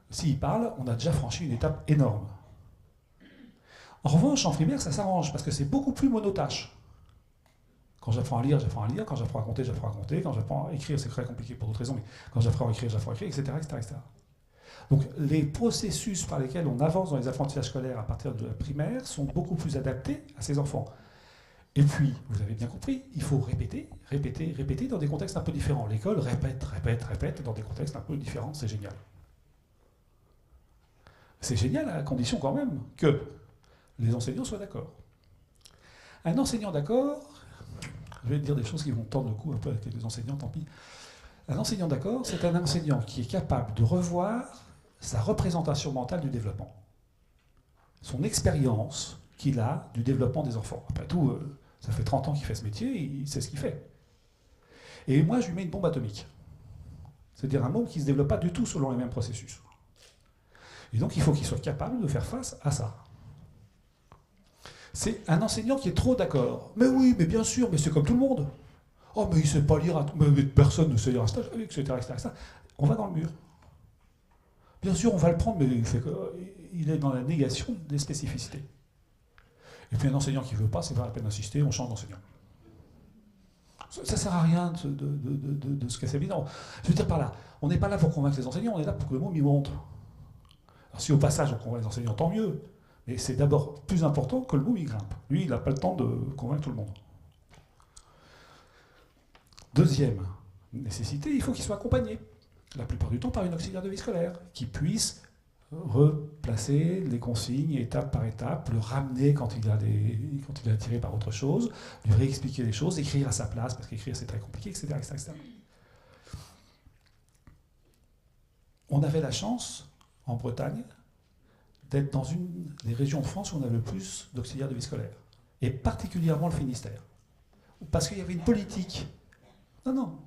S'il parle, on a déjà franchi une étape énorme. En revanche, en primaire, ça s'arrange, parce que c'est beaucoup plus monotâche. Quand j'apprends à lire, j'apprends à lire. Quand j'apprends à compter, j'apprends à compter. Quand j'apprends à écrire, c'est très compliqué pour d'autres raisons, mais quand j'apprends à écrire, etc., etc. Donc les processus par lesquels on avance dans les apprentissages scolaires à partir de la primaire sont beaucoup plus adaptés à ces enfants. Et puis, vous avez bien compris, il faut répéter, répéter, répéter dans des contextes un peu différents. L'école répète, répète, répète dans des contextes un peu différents, c'est génial. C'est génial à condition quand même que les enseignants soient d'accord. Un enseignant d'accord, je vais te dire des choses qui vont tordre le cou un peu avec les enseignants, tant pis. Un enseignant d'accord, c'est un enseignant qui est capable de revoir sa représentation mentale du développement. Son expérience qu'il a du développement des enfants. Après tout, ça fait 30 ans qu'il fait ce métier, il sait ce qu'il fait. Et moi, je lui mets une bombe atomique. C'est-à-dire un môme qui ne se développe pas du tout selon les mêmes processus. Et donc, il faut qu'il soit capable de faire face à ça. C'est un enseignant qui est trop d'accord. Mais oui, mais bien sûr, mais c'est comme tout le monde. Oh, mais il ne sait pas lire, mais personne ne sait lire un stage, etc., etc. On va dans le mur. Bien sûr, on va le prendre, mais il est dans la négation des spécificités. Et puis un enseignant qui ne veut pas, c'est pas la peine d'insister, on change d'enseignant. Ça ne sert à rien de se casser. Non, je veux dire par là, on n'est pas là pour convaincre les enseignants, on est là pour que le môme y monte. Alors si au passage on convainc les enseignants, tant mieux. Mais c'est d'abord plus important que le môme y grimpe. Lui, il n'a pas le temps de convaincre tout le monde. Deuxième nécessité, il faut qu'il soit accompagné, la plupart du temps par une auxiliaire de vie scolaire, qui puisse replacer les consignes étape par étape, le ramener quand il est attiré par autre chose, lui réexpliquer les choses, écrire à sa place, parce qu'écrire c'est très compliqué, etc., etc., etc. On avait la chance, en Bretagne, d'être dans une des régions de France où on avait le plus d'auxiliaires de vie scolaire, et particulièrement le Finistère. Parce qu'il y avait une politique. Non,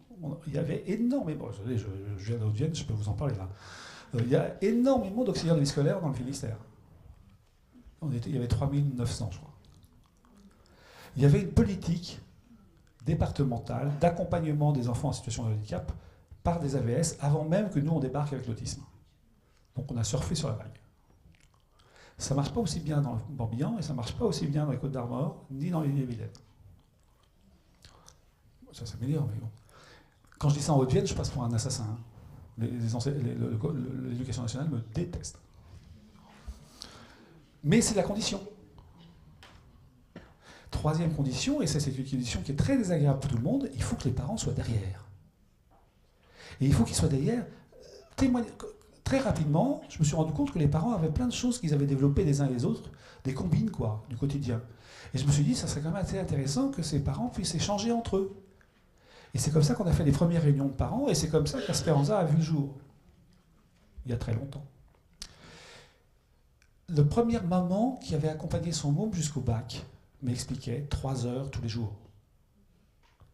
il y avait énormément, je viens de Haute-Vienne, je peux vous en parler là. Il y a énormément d'auxiliaires de vie scolaire dans le Finistère. Il y avait 3900, je crois. Il y avait une politique départementale d'accompagnement des enfants en situation de handicap par des AVS avant même que nous on débarque avec l'autisme. Donc on a surfé sur la vague. Ça ne marche pas aussi bien dans le Morbihan et ça ne marche pas aussi bien dans les Côtes-d'Armor ni dans les Ille-et-Vilaine. Ça s'améliore, mais bon. Quand je dis ça en Haute-Vienne, je passe pour un assassin. Hein. L'éducation nationale me déteste. Mais c'est la condition. Troisième condition, et c'est une condition qui est très désagréable pour tout le monde, il faut que les parents soient derrière. Et il faut qu'ils soient derrière. Très rapidement, je me suis rendu compte que les parents avaient plein de choses qu'ils avaient développées les uns les autres, des combines quoi, du quotidien. Et je me suis dit, ça serait quand même assez intéressant que ces parents puissent échanger entre eux. Et c'est comme ça qu'on a fait les premières réunions de parents, et c'est comme ça qu'Asperanza a vu le jour, il y a très longtemps. Le premier maman qui avait accompagné son môme jusqu'au bac m'expliquait 3 heures tous les jours.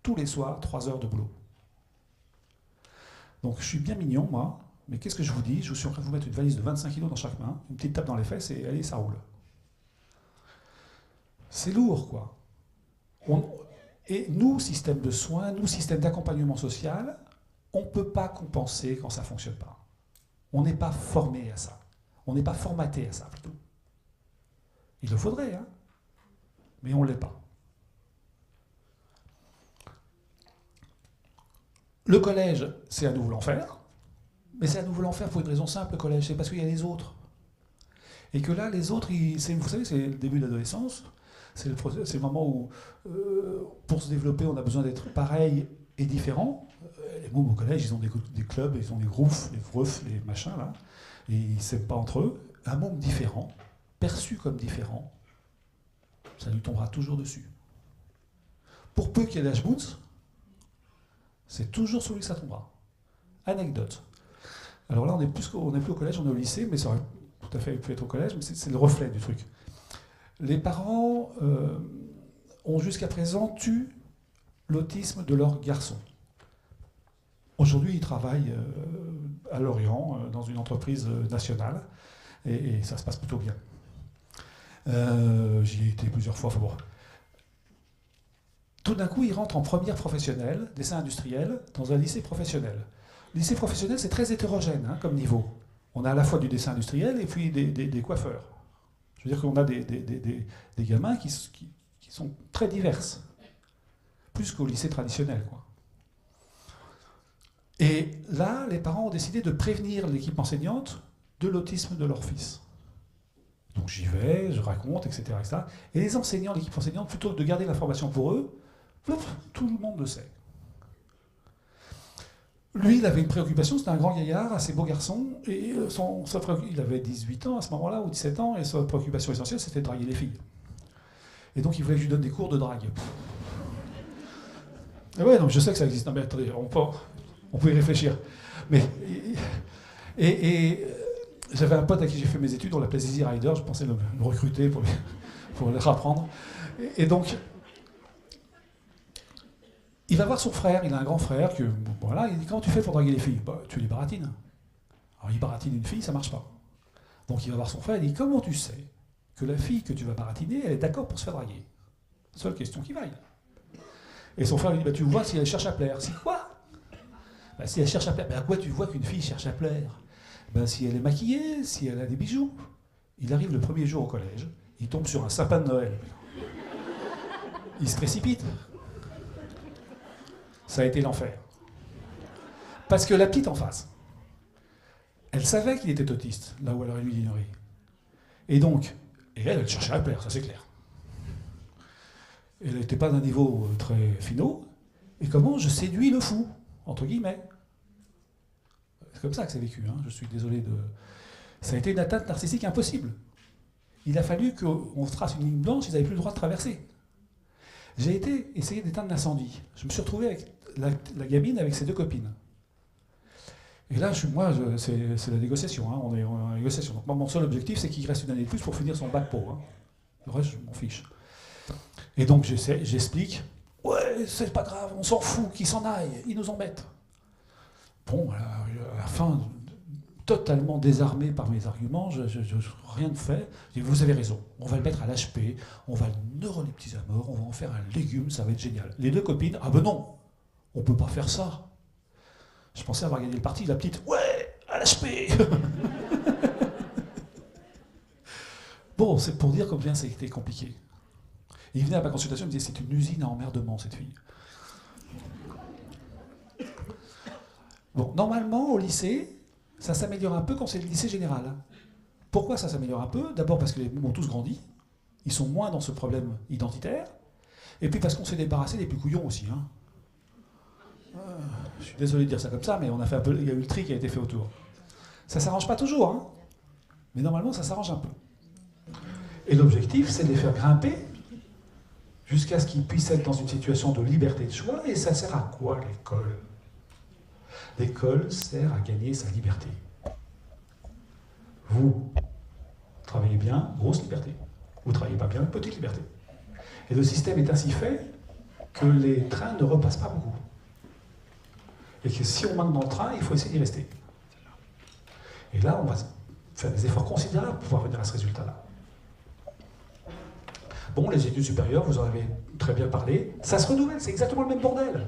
Tous les soirs, 3 heures de boulot. Donc je suis bien mignon, moi, mais qu'est-ce que je vous dis? Je suis en train de vous mettre une valise de 25 kg dans chaque main, une petite tape dans les fesses, et allez, ça roule. C'est lourd, quoi. Et nous, système de soins, nous, système d'accompagnement social, on ne peut pas compenser quand ça ne fonctionne pas. On n'est pas formé à ça. On n'est pas formaté à ça, plutôt. Il le faudrait, hein, mais on ne l'est pas. Le collège, c'est à nouveau l'enfer, mais c'est à nouveau l'enfer pour une raison simple, le collège, c'est parce qu'il y a les autres. Et que là, les autres, vous savez, c'est le début de l'adolescence, c'est le moment où, pour se développer, on a besoin d'être pareil et différent. Les mômes au collège, ils ont des clubs, ils ont des groupes, les vroufs, les machins, là, et ils ne s'aiment pas entre eux. Un môme différent, perçu comme différent, ça lui tombera toujours dessus. Pour peu qu'il y ait l'Ashboons, c'est toujours celui que ça tombera. Anecdote. Alors là, on n'est plus au collège, on est au lycée, mais ça aurait tout à fait pu être au collège, mais c'est le reflet du truc. Les parents ont jusqu'à présent tué l'autisme de leurs garçons. Aujourd'hui, ils travaillent à Lorient, dans une entreprise nationale, et ça se passe plutôt bien. J'y ai été plusieurs fois. Enfin bon. Tout d'un coup, ils rentrent en première professionnelle, dessin industriel, dans un lycée professionnel. Le lycée professionnel, c'est très hétérogène comme niveau. On a à la fois du dessin industriel et puis des coiffeurs. Je veux dire qu'on a des gamins qui sont très diverses, plus qu'au lycée traditionnel, quoi. Et là, les parents ont décidé de prévenir l'équipe enseignante de l'autisme de leur fils. Donc j'y vais, je raconte, etc., etc. Et les enseignants, l'équipe enseignante, plutôt que de garder l'information pour eux, tout le monde le sait. Lui, il avait une préoccupation, c'était un grand gaillard, assez beau garçon, et il avait 18 ans à ce moment-là, ou 17 ans, et sa préoccupation essentielle, c'était de draguer les filles. Et donc il voulait que je lui donne des cours de drague. Et ouais, donc je sais que ça existe. Non mais attendez, on peut y réfléchir. Mais, j'avais un pote à qui j'ai fait mes études, on l'appelait Zizi Rider, je pensais le recruter pour le rapprendre. Et donc, il va voir son frère, il a un grand frère, voilà, il dit comment tu fais pour draguer les filles? Bah, tu les baratines. Alors il baratine une fille, ça marche pas. Donc il va voir son frère, il dit comment tu sais que la fille que tu vas baratiner, elle est d'accord pour se faire draguer? Seule question qui vaille. Et son frère lui dit bah, tu vois si elle cherche à plaire. Si quoi? Bah, si elle cherche à plaire, bah, à quoi tu vois qu'une fille cherche à plaire? Ben, si elle est maquillée, si elle a des bijoux. Il arrive le premier jour au collège, il tombe sur un sapin de Noël. Il se précipite. Ça a été l'enfer. Parce que la petite en face, elle savait qu'il était autiste, là où elle aurait dû l'ignorer. Et donc, elle cherchait à plaire, ça c'est clair. Elle n'était pas d'un niveau très finaux. Et comment je séduis le fou, entre guillemets. C'est comme ça que c'est vécu, hein. Je suis désolé de... Ça a été une atteinte narcissique impossible. Il a fallu qu'on trace une ligne blanche, ils n'avaient plus le droit de traverser. J'ai essayé d'éteindre l'incendie. Je me suis retrouvé avec la gamine avec ses deux copines. Et là, c'est la négociation, hein. On est en négociation. Donc moi, mon seul objectif, c'est qu'il reste une année de plus pour finir son bac pro, hein. Le reste, je m'en fiche. Et donc j'explique, ouais, c'est pas grave, on s'en fout, qu'ils s'en aillent, ils nous embêtent. Bon, à la fin, totalement désarmé par mes arguments, rien ne fait. Je dis, vous avez raison, on va le mettre à l'HP, on va le neuroleptiser à mort, on va en faire un légume, ça va être génial. Les deux copines, ah ben non, on peut pas faire ça. Je pensais avoir gagné le parti, la petite, ouais, à l'HP. Bon, c'est pour dire combien c'était compliqué. Et il venait à ma consultation, il me disait, c'est une usine à emmerdement, cette fille. Bon, normalement, au lycée, ça s'améliore un peu quand c'est le lycée général. Pourquoi ça s'améliore un peu? D'abord parce que les mômes ont tous grandi, ils sont moins dans ce problème identitaire, et puis parce qu'on s'est débarrassé des plus couillons aussi. Hein. Je suis désolé de dire ça comme ça, mais on a fait un peu, il y a eu le tri qui a été fait autour. Ça ne s'arrange pas toujours, hein, mais normalement ça s'arrange un peu. Et l'objectif, c'est de les faire grimper jusqu'à ce qu'ils puissent être dans une situation de liberté de choix, et ça sert à quoi l'école? L'école sert à gagner sa liberté. Vous travaillez bien, grosse liberté. Vous ne travaillez pas bien, petite liberté. Et le système est ainsi fait que les trains ne repassent pas beaucoup. Et que si on manque dans le train, il faut essayer d'y rester. Et là, on va faire des efforts considérables pour pouvoir venir à ce résultat-là. Bon, les études supérieures, vous en avez très bien parlé, ça se renouvelle, c'est exactement le même bordel.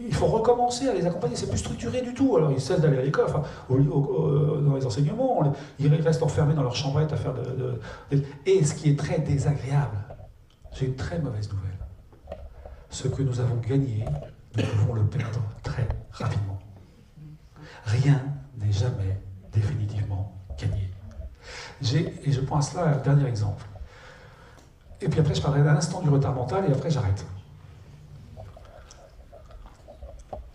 Il faut recommencer à les accompagner, c'est plus structuré du tout. Alors ils cessent d'aller à l'école, enfin, dans les enseignements, ils restent enfermés dans leur chambrette à faire Et ce qui est très désagréable, j'ai une très mauvaise nouvelle. Ce que nous avons gagné, nous pouvons le perdre très rapidement. Rien n'est jamais définitivement gagné. Et je prends à cela un dernier exemple. Et puis après, je parlerai d'un instant du retard mental et après, j'arrête.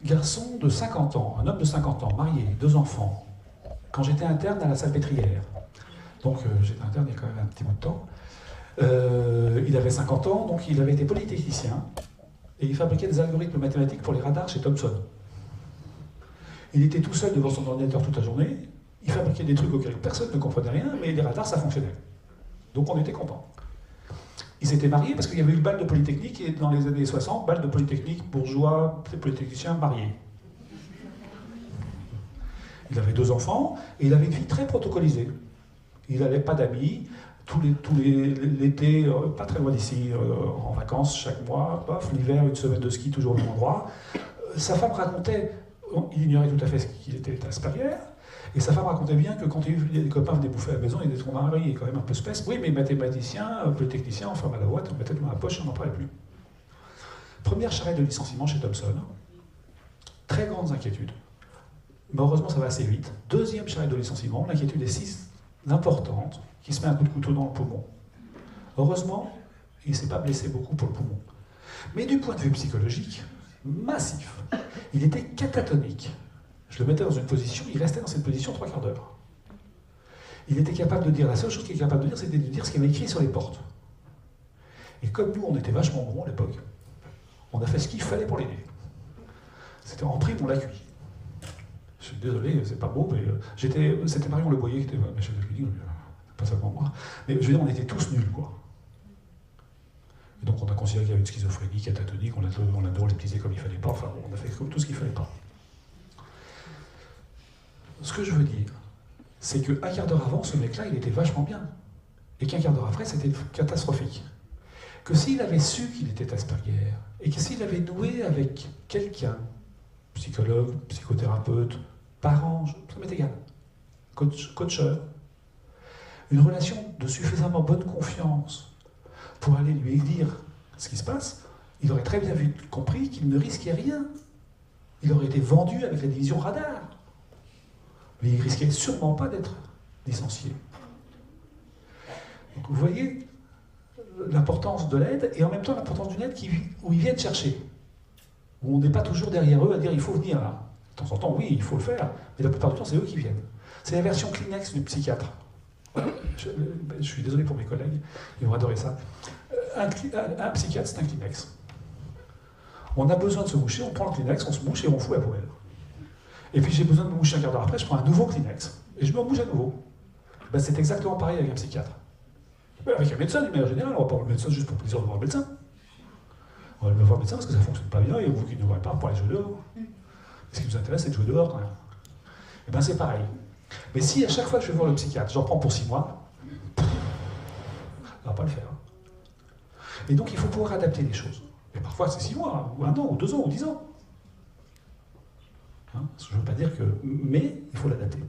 Garçon de 50 ans, un homme de 50 ans, marié, 2 enfants, quand j'étais interne à la Salpêtrière, donc j'étais interne il y a quand même un petit bout de temps, Il avait 50 ans, donc il avait été polytechnicien, et il fabriquait des algorithmes mathématiques pour les radars chez Thomson. Il était tout seul devant son ordinateur toute la journée, il fabriquait des trucs auxquels personne ne comprenait rien, mais les radars, ça fonctionnait. Donc on était content. Il s'était marié parce qu'il y avait eu le bal de Polytechnique, et dans les années 60, bal de Polytechnique, bourgeois, polytechnicien, marié. Il avait 2 enfants, et il avait une vie très protocolisée. Il n'avait pas d'amis, l'été, pas très loin d'ici, en vacances chaque mois, l'hiver, une semaine de ski toujours au même endroit. Sa femme racontait, il ignorait tout à fait qu'il était Asperger, et sa femme racontait bien que quand les copains venaient bouffer à la maison, il disait: ton mari est quand même un peu spèce. Oui, mais mathématicien, polytechnicien, on ferme à la boîte, on mettait dans la poche et on n'en parlait plus. Première charrette de licenciement chez Thomson, très grandes inquiétudes. Mais heureusement, ça va assez vite. Deuxième charrette de licenciement, l'inquiétude est si importante qu'il se met un coup de couteau dans le poumon. Heureusement, il ne s'est pas blessé beaucoup pour le poumon. Mais du point de vue psychologique, massif. Il était catatonique. Je le mettais dans une position, il restait dans cette position 3/4 d'heure. Il était capable de dire, la seule chose qu'il était capable de dire, c'était de dire ce qu'il y avait écrit sur les portes. Et comme nous, on était vachement bons à l'époque, on a fait ce qu'il fallait pour l'aider. C'était en prime, on l'a cuit. Je suis désolé, c'est pas beau, mais c'était Marion Le Boyer qui était ma chef de clinique, pas seulement moi. Mais je veux dire, on était tous nuls, quoi. Et donc on a considéré qu'il y avait une schizophrénie catatonique, on l'a dépolitisé comme il fallait pas, enfin on a fait tout ce qu'il fallait pas. Ce que je veux dire, c'est qu'un quart d'heure avant, ce mec-là, il était vachement bien. Et qu'un quart d'heure après, c'était catastrophique. Que s'il avait su qu'il était Asperger, et que s'il avait noué avec quelqu'un, psychologue, psychothérapeute, parent, ça m'est égal, coacheur, une relation de suffisamment bonne confiance pour aller lui dire ce qui se passe, il aurait très bien compris qu'il ne risquait rien. Il aurait été vendu avec la division radar. Mais il risquait sûrement pas d'être licencié. Donc vous voyez l'importance de l'aide, et en même temps l'importance d'une aide où ils viennent chercher. Où on n'est pas toujours derrière eux à dire il faut venir là. De temps en temps, oui, il faut le faire, mais la plupart du temps, c'est eux qui viennent. C'est la version Kleenex du psychiatre. Voilà. Je suis désolé pour mes collègues, ils vont adorer ça. Un psychiatre, c'est un Kleenex. On a besoin de se moucher, on prend le Kleenex, on se mouche et on fout à la poubelle. Et puis j'ai besoin de me moucher un quart d'heure après, je prends un nouveau Kleenex et je me mouche à nouveau. Ben, c'est exactement pareil avec un psychiatre. Ben, avec un médecin, d'une manière générale, on va pas voir le médecin juste pour le plaisir de voir le médecin. On va voir le médecin parce que ça ne fonctionne pas bien et vous qui ne voyez pas pour aller jouer dehors. Ce qui nous intéresse, c'est de jouer dehors quand même. Et bien c'est pareil. Mais si à chaque fois que je vais voir le psychiatre, j'en prends pour 6 mois, ça ne va pas le faire. Et donc il faut pouvoir adapter les choses. Et parfois c'est 6 mois, ou 1 an, ou 2 ans, ou 10 ans. Hein, je ne veux pas dire que... Mais il faut l'adapter.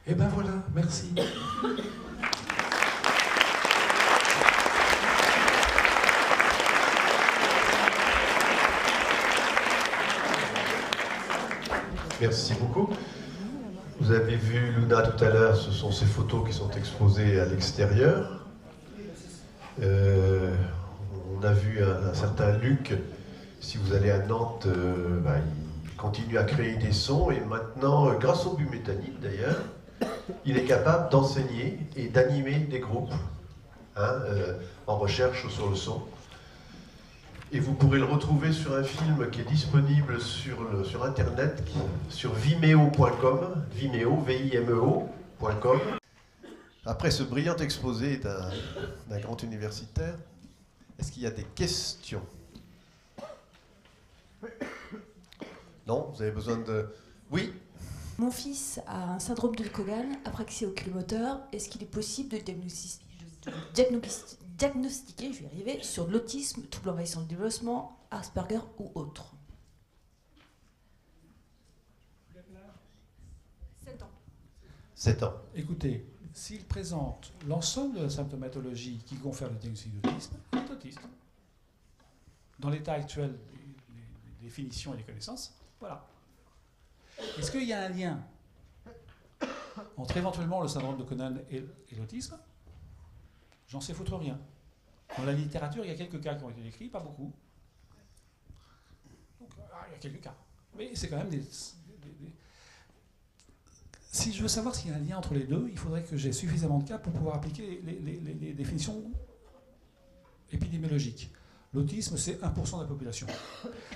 Et ben voilà, merci. Merci beaucoup. Vous avez vu Luna tout à l'heure, ce sont ces photos qui sont exposées à l'extérieur. On a vu un certain Luc, si vous allez à Nantes, il continue à créer des sons et maintenant, grâce au bumétanide d'ailleurs, il est capable d'enseigner et d'animer des groupes en recherche sur le son. Et vous pourrez le retrouver sur un film qui est disponible sur Internet, sur vimeo.com, Vimeo, V-I-M-E-O.com. Après ce brillant exposé d'un grand universitaire, est-ce qu'il y a des questions? Non? Vous avez besoin de... Oui? Mon fils a un syndrome de Cogan, apraxie oculomoteur. Est-ce qu'il est possible de diagnostiquer, je vais y arriver, sur de l'autisme, trouble envahissant le développement, Asperger ou autre? 7 ans. 7 ans. Écoutez, s'il présente l'ensemble de la symptomatologie qui confère le diagnostic d'autisme, il est autiste. Dans l'état actuel des définitions et des connaissances, voilà. Est-ce qu'il y a un lien entre éventuellement le syndrome de Conan et l'autisme? J'en sais foutre rien. Dans la littérature, il y a quelques cas qui ont été décrits, pas beaucoup. Donc, il y a quelques cas. Mais c'est quand même Si je veux savoir s'il y a un lien entre les deux, il faudrait que j'ai suffisamment de cas pour pouvoir appliquer les définitions épidémiologiques. L'autisme, c'est 1% de la population.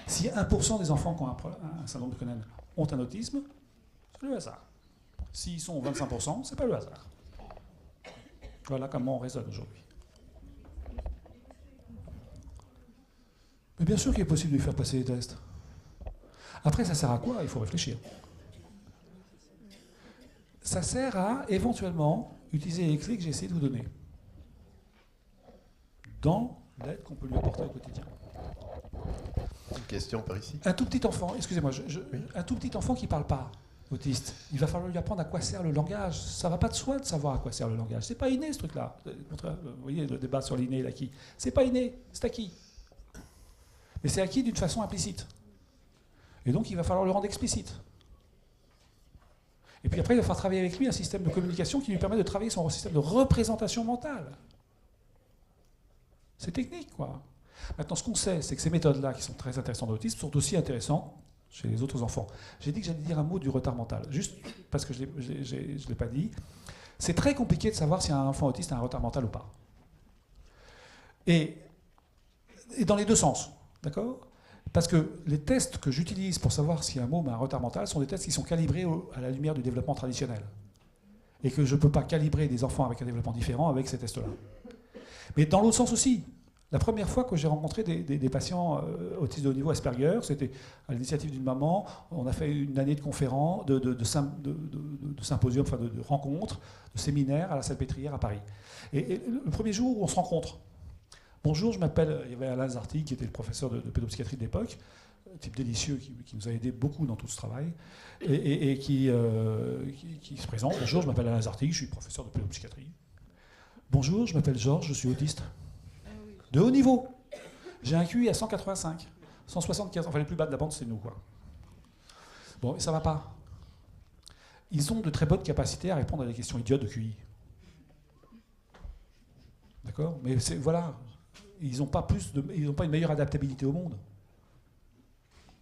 Si 1% des enfants qui ont un syndrome de Cohen ont un autisme, c'est le hasard. S'ils sont 25%, c'est pas le hasard. Voilà comment on raisonne aujourd'hui. Mais bien sûr qu'il est possible de lui faire passer les tests. Après, ça sert à quoi? Il faut réfléchir. Ça sert à, éventuellement, utiliser les clés que j'ai essayé de vous donner dans l'aide qu'on peut lui apporter au quotidien. Une question par ici. Un tout petit enfant, excusez-moi, Oui. un tout petit enfant qui ne parle pas, autiste, il va falloir lui apprendre à quoi sert le langage. Ça ne va pas de soi de savoir à quoi sert le langage. C'est pas inné, ce truc-là. Vous voyez le débat sur l'inné et l'acquis. C'est pas inné, c'est acquis. Mais c'est acquis d'une façon implicite. Et donc, il va falloir le rendre explicite. Et puis après, il va falloir travailler avec lui un système de communication qui lui permet de travailler son système de représentation mentale. C'est technique, quoi. Maintenant, ce qu'on sait, c'est que ces méthodes-là, qui sont très intéressantes dans l'autisme, sont aussi intéressantes chez les autres enfants. J'ai dit que j'allais dire un mot du retard mental, juste parce que je ne l'ai pas dit. C'est très compliqué de savoir si un enfant autiste a un retard mental ou pas. Et dans les deux sens, d'accord ? Parce que les tests que j'utilise pour savoir si un môme a un retard mental sont des tests qui sont calibrés à la lumière du développement traditionnel. Et que je ne peux pas calibrer des enfants avec un développement différent avec ces tests-là. Mais dans l'autre sens aussi, la première fois que j'ai rencontré des patients autistes de haut niveau Asperger, c'était à l'initiative d'une maman. On a fait une année de conférences, de symposiums, enfin de rencontres, de séminaires à la Salpêtrière à Paris. Et le premier jour où on se rencontre, bonjour, je m'appelle, il y avait Alain Zarty qui était le professeur de pédopsychiatrie de l'époque, type délicieux qui nous a aidé beaucoup dans tout ce travail, et qui se présente. Bonjour, je m'appelle Alain Zarty, je suis professeur de pédopsychiatrie. Bonjour, je m'appelle Georges, je suis autiste. De haut niveau. J'ai un QI à 185, 175, enfin les plus bas de la bande, c'est nous, quoi. Bon, et ça va pas. Ils ont de très bonnes capacités à répondre à des questions idiotes de QI. D'accord ? Mais voilà, ils n'ont pas une meilleure adaptabilité au monde.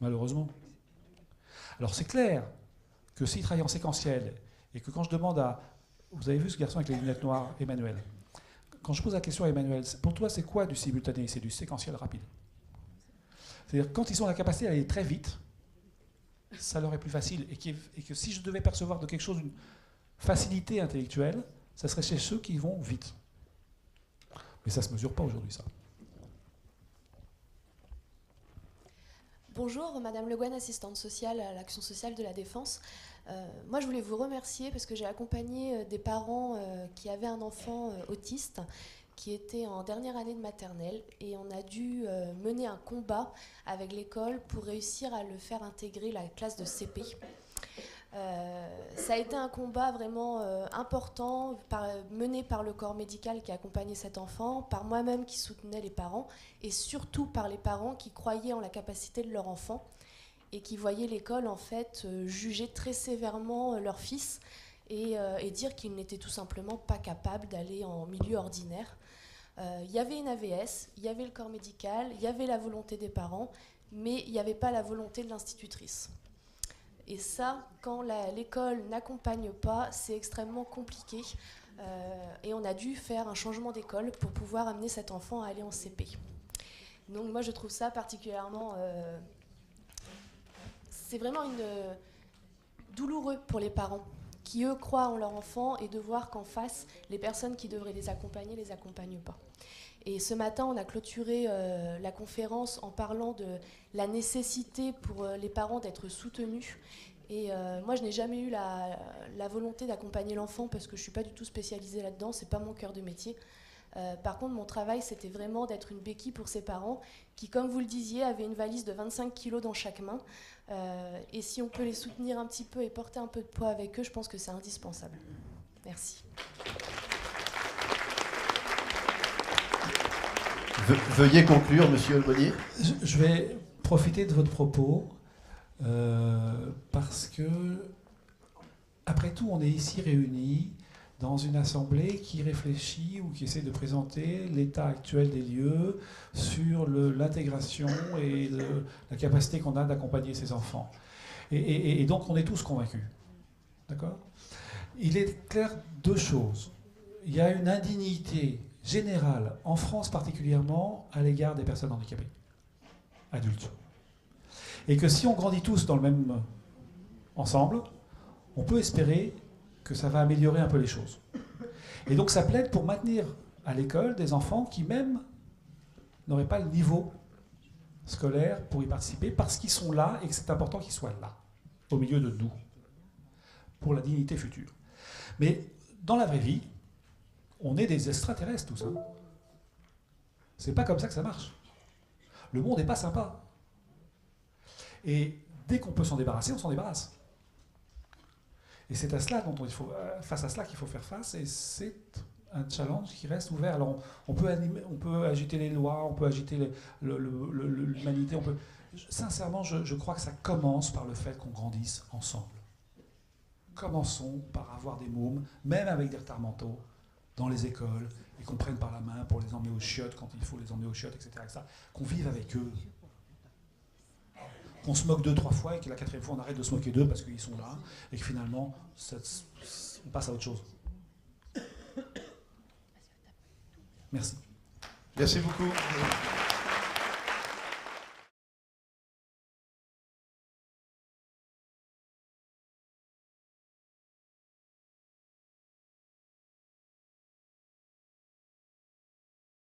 Malheureusement. Alors c'est clair que s'ils travaillent en séquentiel, et que quand je demande à... Vous avez vu ce garçon avec les lunettes noires, Emmanuel ? Quand je pose la question à Emmanuel, pour toi, c'est quoi du simultané? C'est du séquentiel rapide. C'est-à-dire, quand ils ont la capacité d'aller très vite, ça leur est plus facile. Et que si je devais percevoir de quelque chose une facilité intellectuelle, ça serait chez ceux qui vont vite. Mais ça ne se mesure pas aujourd'hui, ça. Bonjour, Madame Le Guen, assistante sociale à l'Action sociale de la Défense. Moi, je voulais vous remercier parce que j'ai accompagné des parents qui avaient un enfant autiste qui était en dernière année de maternelle et on a dû mener un combat avec l'école pour réussir à le faire intégrer la classe de CP. Ça a été un combat vraiment important mené par le corps médical qui accompagnait cet enfant, par moi-même qui soutenais les parents et surtout par les parents qui croyaient en la capacité de leur enfant et qui voyaient l'école en fait juger très sévèrement leur fils et dire qu'il n'était tout simplement pas capable d'aller en milieu ordinaire. Il y avait une AVS, il y avait le corps médical, il y avait la volonté des parents, mais il n'y avait pas la volonté de l'institutrice. Et ça, quand l'école n'accompagne pas, c'est extrêmement compliqué. Et on a dû faire un changement d'école pour pouvoir amener cet enfant à aller en CP. Donc moi, je trouve ça particulièrement... c'est vraiment douloureux pour les parents qui, eux, croient en leur enfant et de voir qu'en face, les personnes qui devraient les accompagnent pas. Et ce matin, on a clôturé la conférence en parlant de la nécessité pour les parents d'être soutenus. Et moi, je n'ai jamais eu la volonté d'accompagner l'enfant parce que je ne suis pas du tout spécialisée là-dedans, ce n'est pas mon cœur de métier. Par contre, mon travail, c'était vraiment d'être une béquille pour ces parents qui, comme vous le disiez, avaient une valise de 25 kilos dans chaque main. Et si on peut les soutenir un petit peu et porter un peu de poids avec eux, je pense que c'est indispensable. Merci. Veuillez conclure, Monsieur Aumonier. Je vais profiter de votre propos parce que, après tout, on est ici réunis dans une assemblée qui réfléchit ou qui essaie de présenter l'état actuel des lieux sur l'intégration et la capacité qu'on a d'accompagner ces enfants. Et donc, on est tous convaincus D'accord ? Il est clair deux choses. Il y a une indignité générale, en France particulièrement, à l'égard des personnes handicapées, adultes. Et que si on grandit tous dans le même ensemble, on peut espérer que ça va améliorer un peu les choses. Et donc ça plaide pour maintenir à l'école des enfants qui même n'auraient pas le niveau scolaire pour y participer, parce qu'ils sont là et que c'est important qu'ils soient là, au milieu de nous, pour la dignité future. Mais dans la vraie vie, on est des extraterrestres tous. C'est pas comme ça que ça marche. Le monde n'est pas sympa. Et dès qu'on peut s'en débarrasser, on s'en débarrasse. Et c'est à cela dont il faut, face à cela qu'il faut faire face, et c'est un challenge qui reste ouvert. Alors on peut agiter les lois, on peut agiter l'humanité, sincèrement, je crois que ça commence par le fait qu'on grandisse ensemble. Commençons par avoir des mômes, même avec des retards mentaux, dans les écoles, et qu'on prenne par la main pour les emmener aux chiottes quand il faut les emmener aux chiottes, etc. Qu'on vive avec eux. Qu'on se moque 2-3 fois et que la 4e fois on arrête de se moquer d'eux parce qu'ils sont là, et que finalement on passe à autre chose. Merci. Merci beaucoup.